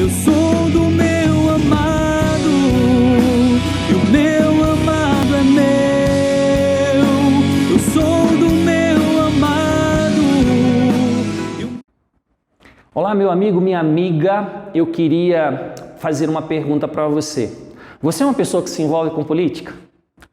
Eu sou do meu amado, e o meu amado é meu. Eu sou do meu amado. Olá, meu amigo, minha amiga, eu queria fazer uma pergunta para você. Você é uma pessoa que se envolve com política?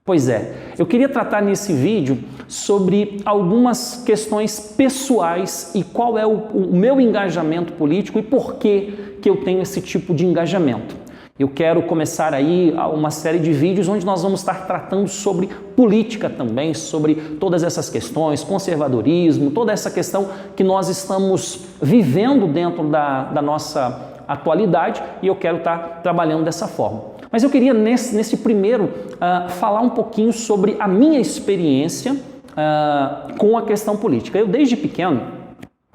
Pois é, eu queria tratar nesse vídeo sobre algumas questões pessoais e qual é o meu engajamento político e por que eu tenho esse tipo de engajamento. Eu quero começar aí uma série de vídeos onde nós vamos estar tratando sobre política também, sobre todas essas questões, conservadorismo, toda essa questão que nós estamos vivendo dentro da nossa atualidade, e eu quero estar trabalhando dessa forma. Mas eu queria nesse primeiro falar um pouquinho sobre a minha experiência com a questão política. Eu desde pequeno,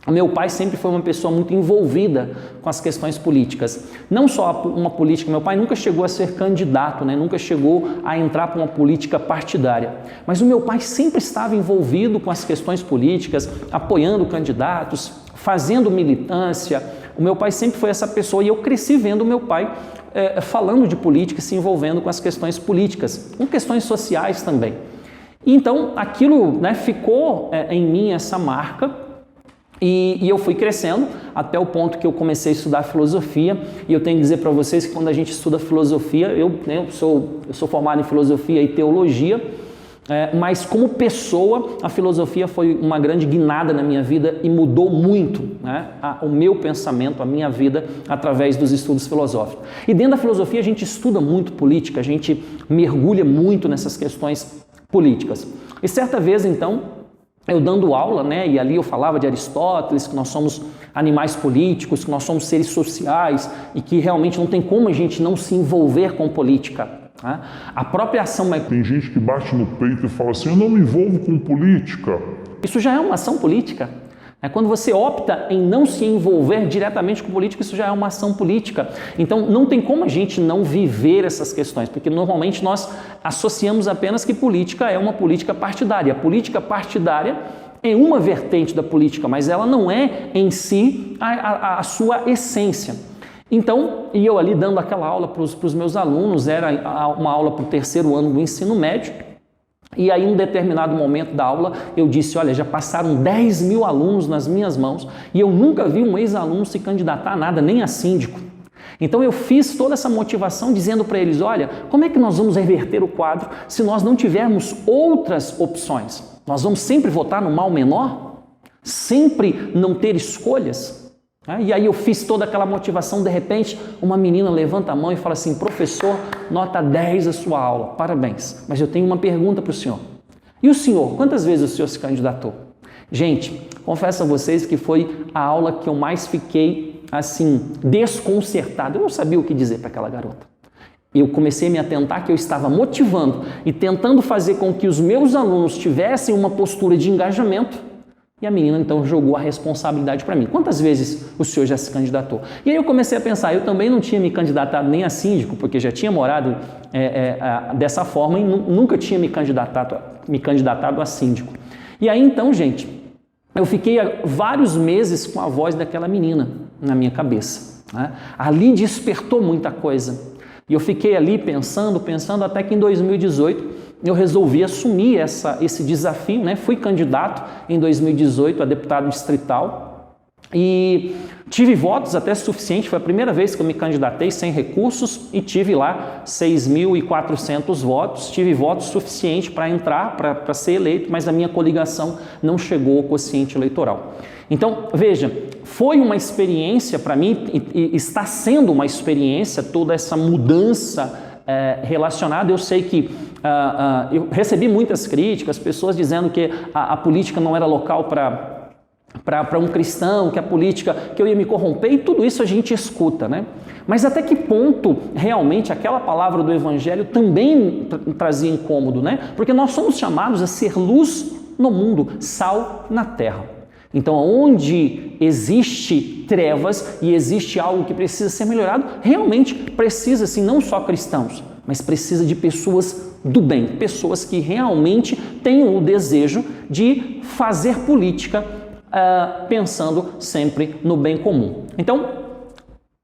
meu pai sempre foi uma pessoa muito envolvida com as questões políticas. Não só uma política, meu pai nunca chegou a ser candidato, né? Nunca chegou a entrar para uma política partidária. Mas o meu pai sempre estava envolvido com as questões políticas, apoiando candidatos, fazendo militância. O meu pai sempre foi essa pessoa e eu cresci vendo o meu pai falando de política, se envolvendo com as questões políticas, com questões sociais também. Então, aquilo, né, ficou em mim essa marca e eu fui crescendo até o ponto que eu comecei a estudar filosofia. E eu tenho que dizer para vocês que quando a gente estuda filosofia, eu sou formado em filosofia e teologia, mas como pessoa, a filosofia foi uma grande guinada na minha vida e mudou muito, né, o meu pensamento, a minha vida, através dos estudos filosóficos. E dentro da filosofia a gente estuda muito política, a gente mergulha muito nessas questões políticas. E certa vez, então, eu dando aula, né, e ali eu falava de Aristóteles, que nós somos animais políticos, que nós somos seres sociais e que realmente não tem como a gente não se envolver com política. A própria ação... Tem gente que bate no peito e fala assim, eu não me envolvo com política. Isso já é uma ação política. Quando você opta em não se envolver diretamente com política, isso já é uma ação política. Então não tem como a gente não viver essas questões, porque normalmente nós associamos apenas que política é uma política partidária. A política partidária é uma vertente da política, mas ela não é em si a sua essência. Então, e eu ali dando aquela aula para os meus alunos, era uma aula para o terceiro ano do ensino médio, e aí em um determinado momento da aula eu disse, olha, já passaram 10 mil alunos nas minhas mãos e eu nunca vi um ex-aluno se candidatar a nada, nem a síndico. Então eu fiz toda essa motivação dizendo para eles, olha, como é que nós vamos reverter o quadro se nós não tivermos outras opções? Nós vamos sempre votar no mal menor? Sempre não ter escolhas? E aí eu fiz toda aquela motivação, de repente uma menina levanta a mão e fala assim, professor, nota 10 a sua aula, parabéns, mas eu tenho uma pergunta para o senhor. E o senhor, quantas vezes o senhor se candidatou? Gente, confesso a vocês que foi a aula que eu mais fiquei assim, desconcertado, eu não sabia o que dizer para aquela garota. Eu comecei a me atentar que eu estava motivando e tentando fazer com que os meus alunos tivessem uma postura de engajamento. E a menina então jogou a responsabilidade para mim. Quantas vezes o senhor já se candidatou? E aí eu comecei a pensar, eu também não tinha me candidatado nem a síndico, porque já tinha morado dessa forma e nunca tinha me candidatado a síndico. E aí então, gente, eu fiquei vários meses com a voz daquela menina na minha cabeça. Ali despertou muita coisa. E eu fiquei ali pensando, até que em 2018 eu resolvi assumir esse desafio, né? Fui candidato em 2018 a deputado distrital e tive votos até suficiente, foi a primeira vez que eu me candidatei sem recursos e tive lá 6.400 votos, tive votos suficiente para entrar, para ser eleito, mas a minha coligação não chegou ao quociente eleitoral. Então, veja, foi uma experiência para mim e está sendo uma experiência toda essa mudança relacionada. Eu sei que eu recebi muitas críticas, pessoas dizendo que a política não era local para um cristão, que a política, que eu ia me corromper, e tudo isso a gente escuta, né? Mas até que ponto realmente aquela palavra do evangelho também trazia incômodo, né? Porque nós somos chamados a ser luz no mundo, sal na terra. Então, onde existe trevas e existe algo que precisa ser melhorado, realmente precisa, assim, não só cristãos, mas precisa de pessoas do bem, pessoas que realmente tenham o desejo de fazer política pensando sempre no bem comum. Então,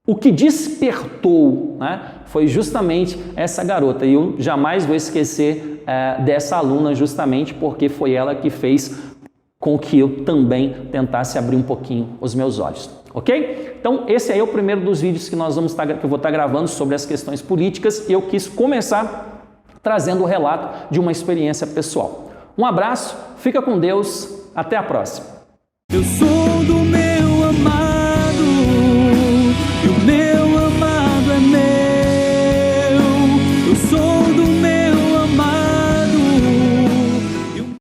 O que despertou, né, foi justamente essa garota. E eu jamais vou esquecer dessa aluna, justamente porque foi ela que fez com que eu também tentasse abrir um pouquinho os meus olhos. Ok? Então, esse aí é o primeiro dos vídeos que que eu vou estar gravando sobre as questões políticas, e eu quis começar trazendo o relato de uma experiência pessoal. Um abraço, fica com Deus, até a próxima. Eu sou do meu